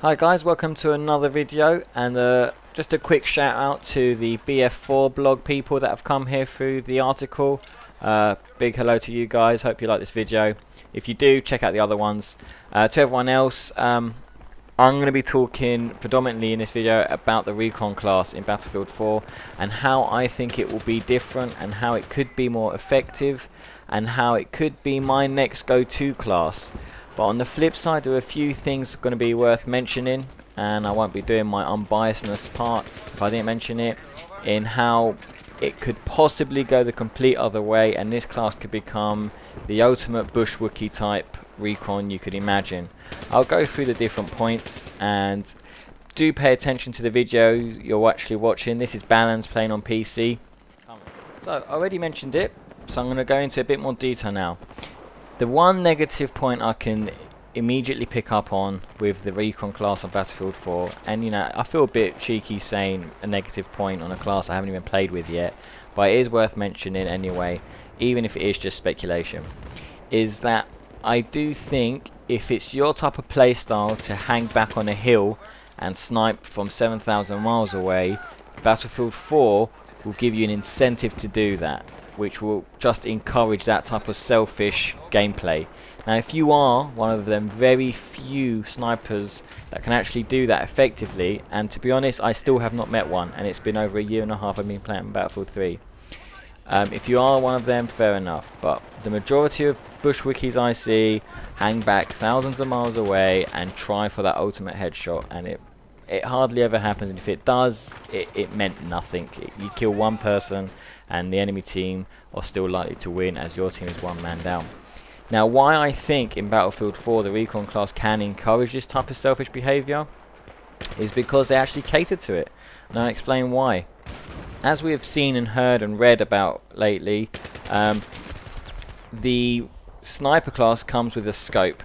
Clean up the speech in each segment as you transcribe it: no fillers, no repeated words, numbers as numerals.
Hi guys, welcome to another video, and just a quick shout out to the BF4 blog people that have come here through the article. Big hello to you guys, hope you like this video. If you do, check out the other ones. To everyone else, I'm going to be talking predominantly in this video about the Recon class in Battlefield 4 and how I think it will be different and how it could be more effective and how it could be my next go-to class. But on the flip side, there are a few things going to be worth mentioning, and I won't be doing my unbiasedness part if I didn't mention it, in how it could possibly go the complete other way and this class could become the ultimate bush Wookiee type Recon you could imagine. I'll go through the different points, and do pay attention to the video you're actually watching. This is Balance playing on PC. So I already mentioned it, so I'm going to go into a bit more detail now. The one negative point I can immediately pick up on with the Recon class on Battlefield 4, and you know, I feel a bit cheeky saying a negative point on a class I haven't even played with yet, but it is worth mentioning anyway, even if it is just speculation, is that I do think if it's your type of playstyle to hang back on a hill and snipe from 7,000 miles away, Battlefield 4 will give you an incentive to do that, which will just encourage that type of selfish gameplay. Now if you are one of them very few snipers that can actually do that effectively, and to be honest I still have not met one, and it's been over a year and a half I've been playing Battlefield 3. If you are one of them, fair enough, but the majority of bush Wookies I see hang back thousands of miles away and try for that ultimate headshot, and it hardly ever happens, and if it does, it meant nothing. You kill one person and the enemy team are still likely to win as your team is one man down. Now why I think in Battlefield 4 the Recon class can encourage this type of selfish behaviour is because they actually cater to it, and I'll explain why. As we have seen and heard and read about lately, the sniper class comes with a scope,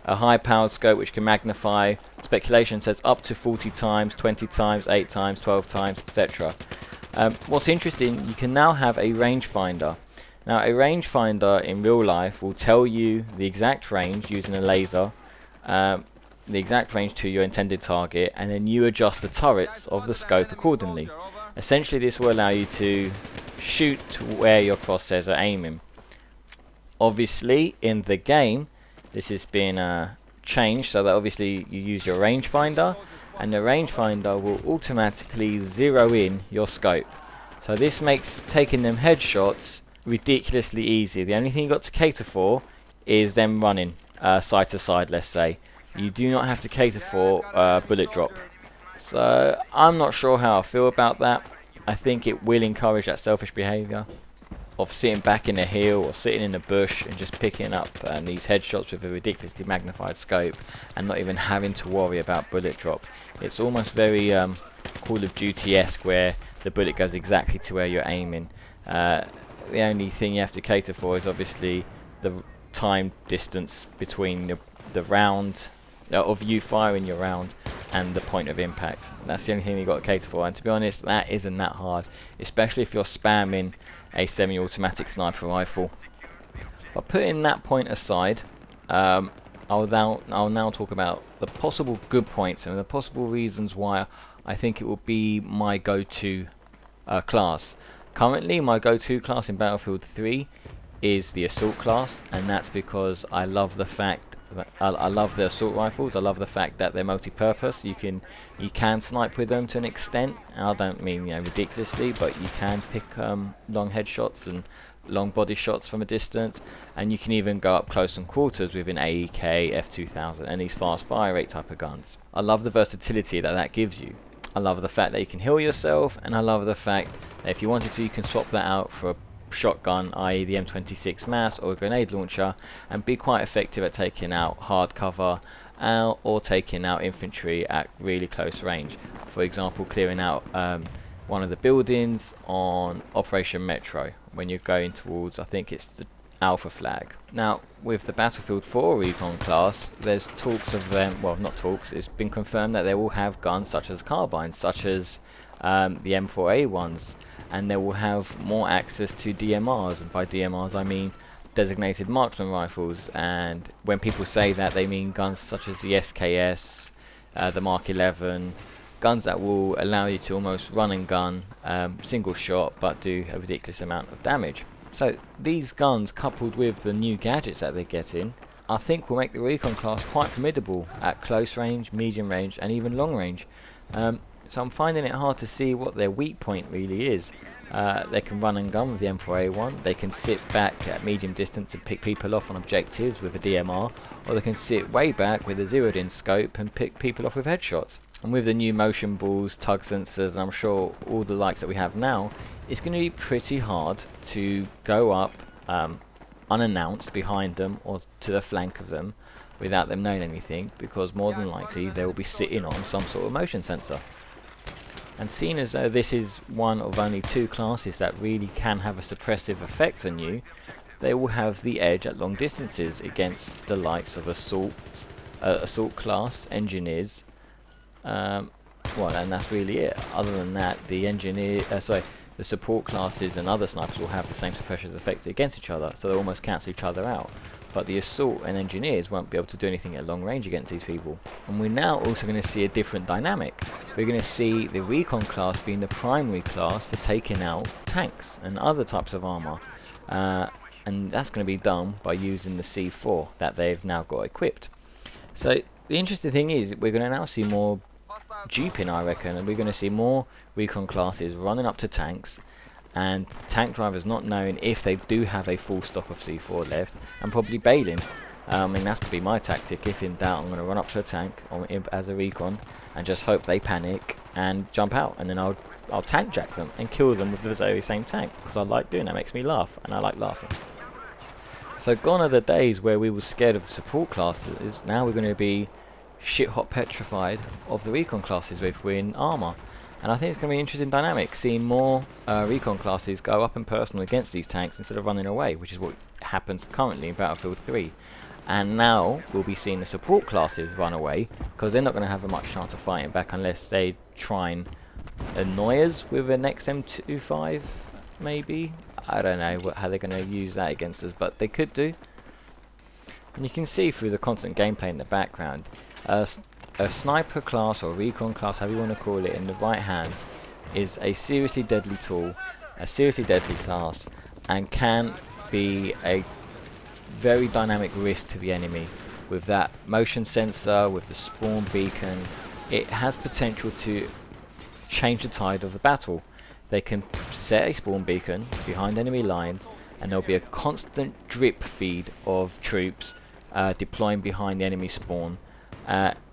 a high powered scope which can magnify, speculation says up to 40 times, 20 times, 8 times, 12 times, etc. What's interesting, you can now have a rangefinder. Now a rangefinder in real life will tell you the exact range using a laser, the exact range to your intended target, and then you adjust the turrets of the scope accordingly. Essentially this will allow you to shoot where your crosshairs are aiming. Obviously in the game this has been changed so that obviously you use your rangefinder, and the rangefinder will automatically zero in your scope. So this makes taking them headshots ridiculously easy. The only thing you got to cater for is them running side to side, let's say. You do not have to cater for bullet drop. So I'm not sure how I feel about that. I think it will encourage that selfish behaviour of sitting back in a hill or sitting in a bush and just picking up these headshots with a ridiculously magnified scope and not even having to worry about bullet drop. It's almost very Call of Duty-esque, where the bullet goes exactly to where you're aiming. The only thing you have to cater for is obviously the time distance between the round of you firing your round and the point of impact. That's the only thing you've got to cater for, and to be honest that isn't that hard, especially if you're spamming a semi-automatic sniper rifle. But putting that point aside, I'll now talk about the possible good points and the possible reasons why I think it will be my go-to class. Currently my go-to class in Battlefield 3 is the assault class, and that's because I love the fact that I love the assault rifles. I love the fact that they're multi-purpose. You can snipe with them to an extent. I don't mean ridiculously, but you can pick long headshots and long body shots from a distance, and you can even go up close and quarters with an AEK, F2000 and these fast fire rate type of guns. I love the versatility that gives you. I love the fact that you can heal yourself, and I love the fact that if you wanted to you can swap that out for a shotgun, i.e. the M26 MAS or a grenade launcher, and be quite effective at taking out hard cover or taking out infantry at really close range. For example, clearing out one of the buildings on Operation Metro when you're going towards, I think it's the Alpha flag. Now with the Battlefield 4 Recon class, there's talks of them, well not talks, it's been confirmed that they will have guns such as carbines, such as the M4A ones, and they will have more access to DMRs, and by DMRs I mean designated marksman rifles, and when people say that they mean guns such as the SKS, the Mark 11, guns that will allow you to almost run and gun, single shot, but do a ridiculous amount of damage. So these guns, coupled with the new gadgets that they're getting, I think will make the Recon class quite formidable at close range, medium range, and even long range. So I'm finding it hard to see what their weak point really is. They can run and gun with the M4A1, they can sit back at medium distance and pick people off on objectives with a DMR, or they can sit way back with a zeroed in scope and pick people off with headshots. And with the new motion balls, tug sensors, and I'm sure all the likes that we have now, it's going to be pretty hard to go up unannounced behind them or to the flank of them without them knowing anything, because more than likely they will be sitting on some sort of motion sensor. And seeing as though this is one of only 2 classes that really can have a suppressive effect on you, they will have the edge at long distances against the likes of assault class, engineers, well, and that's really it. Other than that, the support classes and other snipers will have the same suppressive effect against each other, so they almost cancel each other out. But the assault and engineers won't be able to do anything at long range against these people. And we're now also going to see a different dynamic. We're going to see the Recon class being the primary class for taking out tanks and other types of armor. And that's going to be done by using the C4 that they've now got equipped. So the interesting thing is we're going to now see more duping, I reckon, and we're going to see more Recon classes running up to tanks, and tank drivers not knowing if they do have a full stock of C4 left, and probably bailing. I mean, that's going to be my tactic. If in doubt, I'm going to run up to a tank as a Recon and just hope they panic and jump out, and then I'll tank jack them and kill them with the very same tank, because I like doing that. It makes me laugh, and I like laughing. So gone are the days where we were scared of the support classes. Now we're going to be shit hot petrified of the Recon classes if we're in armor. And I think it's going to be an interesting dynamic, seeing more Recon classes go up in personal against these tanks instead of running away, which is what happens currently in Battlefield 3. And now we'll be seeing the support classes run away, because they're not going to have a much chance of fighting back unless they try and annoy us with an XM25, maybe. I don't know how they're going to use that against us, but they could do. And you can see through the constant gameplay in the background, a sniper class or Recon class, however you want to call it, in the right hands is a seriously deadly tool, a seriously deadly class, and can be a very dynamic risk to the enemy. With that motion sensor, with the spawn beacon, it has potential to change the tide of the battle. They can set a spawn beacon behind enemy lines, and there'll be a constant drip feed of troops deploying behind the enemy spawn,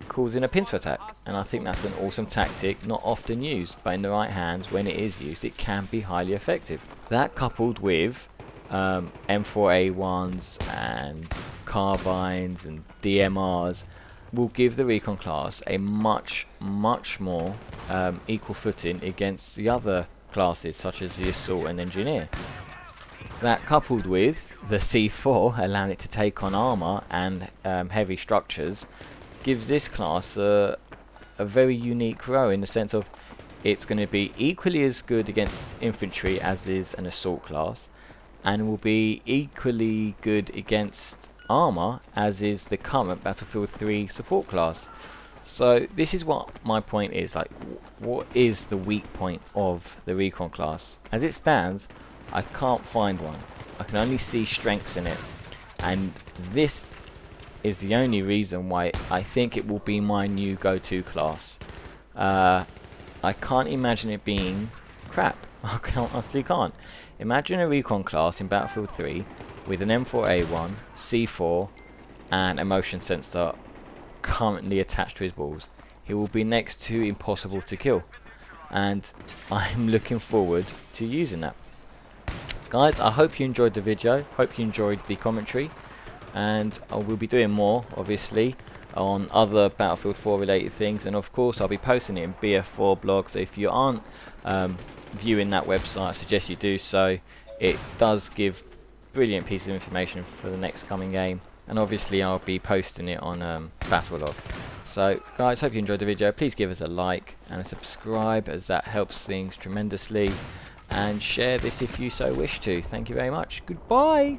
causing a pincer attack. And I think that's an awesome tactic, not often used, but in the right hands, when it is used, it can be highly effective. That coupled with M4A1s and carbines and DMRs will give the Recon class a much more equal footing against the other classes, such as the assault and engineer. That coupled with the C4 allowing it to take on armor and heavy structures gives this class a very unique role, in the sense of it's going to be equally as good against infantry as is an assault class, and will be equally good against armor as is the current Battlefield 3 support class. So this is what my point is, like, what is the weak point of the Recon class? As it stands, I can't find one. I can only see strengths in it, and this is the only reason why I think it will be my new go-to class. I can't imagine it being crap. I honestly can't. Imagine a Recon class in Battlefield 3 with an M4A1, C4, and a motion sensor currently attached to his balls. He will be next to impossible to kill, and I'm looking forward to using that. Guys, I hope you enjoyed the video, hope you enjoyed the commentary, and I will be doing more, obviously, on other Battlefield 4 related things, and of course I'll be posting it in BF4 blog, so if you aren't viewing that website, I suggest you do so. It does give brilliant pieces of information for the next coming game, and obviously I'll be posting it on Battlelog. So guys, hope you enjoyed the video. Please give us a like and a subscribe, as that helps things tremendously, and share this if you so wish to. Thank you very much. Goodbye.